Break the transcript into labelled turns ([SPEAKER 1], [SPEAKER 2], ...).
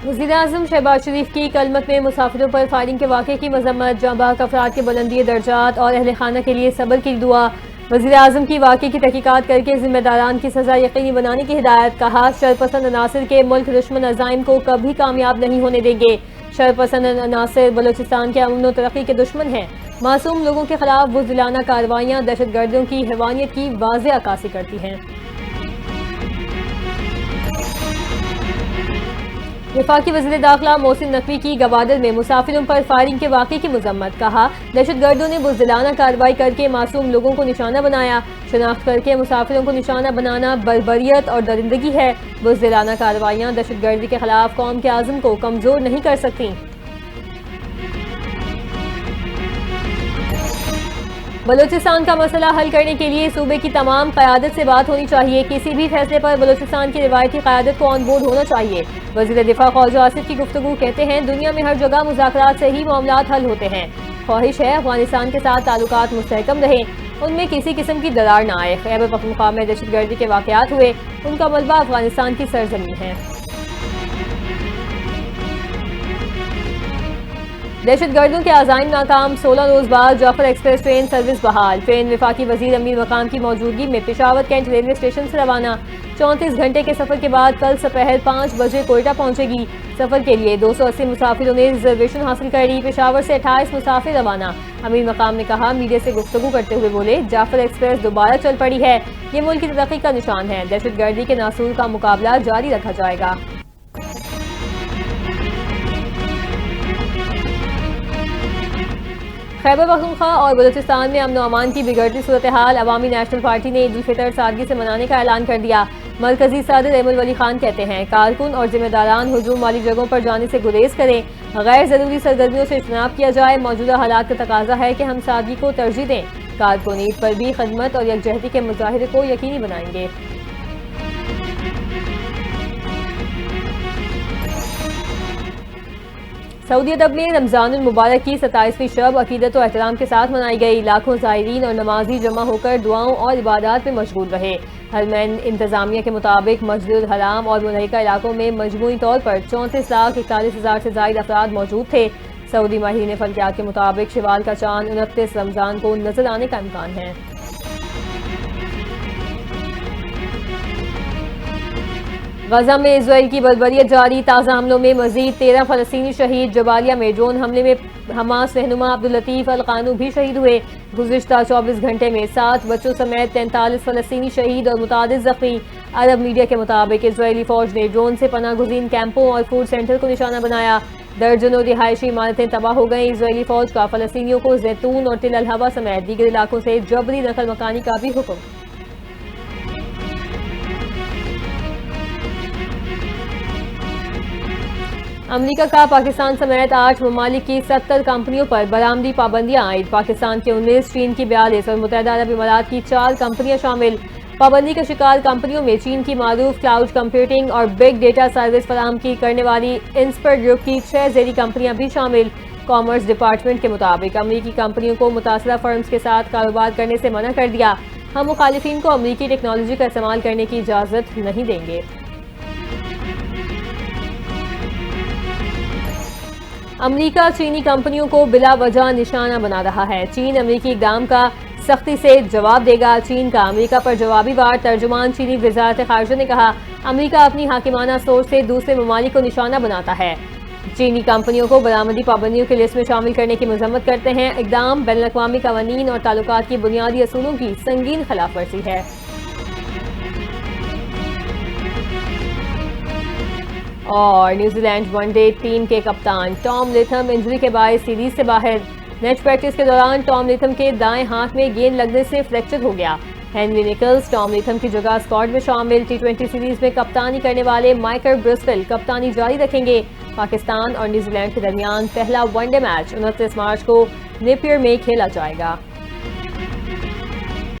[SPEAKER 1] وزیراعظم شہباز شریف کی کلمت میں مسافروں پر فائرنگ کے واقعے کی مذمت، جاں بحق افراد کے بلندی درجات اور اہل خانہ کے لیے صبر کی دعا۔ وزیراعظم کی واقعے کی تحقیقات کر کے ذمہ داران کی سزا یقینی بنانے کی ہدایت، کہا شرپسند عناصر کے ملک دشمن عزائم کو کبھی کامیاب نہیں ہونے دیں گے۔ شرپسند عناصر بلوچستان کے امن و ترقی کے دشمن ہیں، معصوم لوگوں کے خلاف بزدلانہ کارروائیاں دہشت گردوں کی حیوانیت کی واضح عکاسی کرتی ہیں۔ وفاقی وزیر داخلہ محسن نقوی کی گوادر میں مسافروں پر فائرنگ کے واقعے کی مذمت، کہا دہشت گردوں نے بزدلانہ کارروائی کر کے معصوم لوگوں کو نشانہ بنایا، شناخت کر کے مسافروں کو نشانہ بنانا بربریت اور درندگی ہے۔ بزدلانہ کارروائیاں دہشت گردی کے خلاف قوم کے عزم کو کمزور نہیں کر سکتیں۔ بلوچستان کا مسئلہ حل کرنے کے لیے صوبے کی تمام قیادت سے بات ہونی چاہیے، کسی بھی فیصلے پر بلوچستان کی روایتی قیادت کو آن بورڈ ہونا چاہیے۔ وزیر دفاع خواجہ آصف کی گفتگو، کہتے ہیں دنیا میں ہر جگہ مذاکرات سے ہی معاملات حل ہوتے ہیں، خواہش ہے افغانستان کے ساتھ تعلقات مستحکم رہیں، ان میں کسی قسم کی درار نہ آئے۔ خیبر پختونخوا میں دہشت گردی کے واقعات ہوئے، ان کا ملبہ افغانستان کی سرزمین ہے۔ دہشت گردوں کے عزائم ناکام، 16 روز بعد جعفر ایکسپریس ٹرین سروس بحال، ٹرین وفاقی وزیر امیر مقام کی موجودگی میں پشاور کینٹ ریلوے اسٹیشن سے روانہ، 34 گھنٹے کے سفر کے بعد کل سپہر 5 بجے کوئٹہ پہنچے گی۔ سفر کے لیے 280 مسافروں نے ریزرویشن حاصل کر لی، پشاور سے 28 مسافر روانہ۔ امیر مقام نے کہا، میڈیا سے گفتگو کرتے ہوئے بولے، جعفر ایکسپریس دوبارہ چل پڑی ہے، یہ ملک کی ترقی کا نشان ہے، دہشت گردی کے ناسور کا مقابلہ جاری رکھا جائے گا۔ خیبر پختونخوا اور بلوچستان میں امن و امان کی بگڑتی صورتحال، عوامی نیشنل پارٹی نے عید الفطر سادگی سے منانے کا اعلان کر دیا۔ مرکزی صدر احمد ولی خان کہتے ہیں کارکن اور ذمہ داران ہجوم والی جگہوں پر جانے سے گریز کریں، غیر ضروری سرگرمیوں سے اجتناب کیا جائے، موجودہ حالات کا تقاضا ہے کہ ہم سادگی کو ترجیح دیں، کارکن عید پر بھی خدمت اور یکجہتی کے مظاہرے کو یقینی بنائیں گے۔ سعودی عرب میں رمضان المبارک کی 27ویں شب عقیدت و احترام کے ساتھ منائی گئی، لاکھوں زائرین اور نمازی جمع ہو کر دعاؤں اور عبادات میں مشغول رہے۔ حرمین انتظامیہ کے مطابق مسجد الحرام اور ملحقہ علاقوں میں مجموعی طور پر 34,41,000 سے زائد افراد موجود تھے۔ سعودی ماہرین فلکیات کے مطابق شوال کا چاند 29 رمضان کو نظر آنے کا امکان ہے۔ غزہ میں اسرائیل کی بربریت جاری، تازہ حملوں میں مزید 13 فلسطینی شہید، جبالیہ میں ڈرون حملے میں حماس رہنما عبداللطیف القانو بھی شہید ہوئے۔ گزشتہ 24 گھنٹے میں 7 بچوں سمیت 43 فلسطینی شہید اور متعدد زخمی۔ عرب میڈیا کے مطابق اسرائیلی فوج نے ڈرون سے پناہ گزین کیمپوں اور فوڈ سینٹر کو نشانہ بنایا، درجنوں رہائشی عمارتیں تباہ ہو گئیں۔ اسرائیلی فوج کا فلسطینیوں کو زیتون اور تل الہوا سمیت دیگر علاقوں سے جبری نقل مکانی کا بھی حکم۔ امریکہ کا پاکستان سمیت 8 ممالک کی 70 کمپنیوں پر برآمدی پابندیاں عائد، پاکستان کی 19، چین کی 42 اور متحدہ عرب امارات کی 4 کمپنیاں شامل۔ پابندی کا شکار کمپنیوں میں چین کی معروف کلاؤڈ کمپیوٹنگ اور بگ ڈیٹا سروس فراہم کرنے والی انسپر گروپ کی 6 ذیلی کمپنیاں بھی شامل۔ کامرس ڈپارٹمنٹ کے مطابق امریکی کمپنیوں کو متاثرہ فرمز کے ساتھ کاروبار کرنے سے منع کر دیا، ہم مخالفین کو امریکی ٹیکنالوجی کا استعمال کرنے کی اجازت نہیں دیں گے۔ امریکہ چینی کمپنیوں کو بلا وجہ نشانہ بنا رہا ہے، چین امریکی اقدام کا سختی سے جواب دے گا، چین کا امریکہ پر جوابی وار۔ ترجمان چینی وزارت خارجہ نے کہا، امریکہ اپنی حاکمانہ سوچ سے دوسرے ممالک کو نشانہ بناتا ہے، چینی کمپنیوں کو برآمدی پابندیوں کی لسٹ میں شامل کرنے کی مذمت کرتے ہیں، اقدام بین الاقوامی قوانین اور تعلقات کی بنیادی اصولوں کی سنگین خلاف ورزی ہے۔ اور New Zealand one day team کے کپتان ٹام لیتھم انجری کے باعث سیریز سے باہر، نیٹ پریکٹس کے دوران ٹام لیتھم کے دائیں ہاتھ میں گیند لگنے سے فریکچر ہو گیا۔ ہنری نکلز ٹام لیتھم کی جگہ اسکواڈ میں شامل، T20 سیریز میں کپتانی کرنے والے مائیکل برسٹل کپتانی جاری رکھیں گے۔ پاکستان اور نیوزی لینڈ کے درمیان پہلا ون ڈے میچ 29 مارچ کو نیپیر میں کھیلا جائے گا۔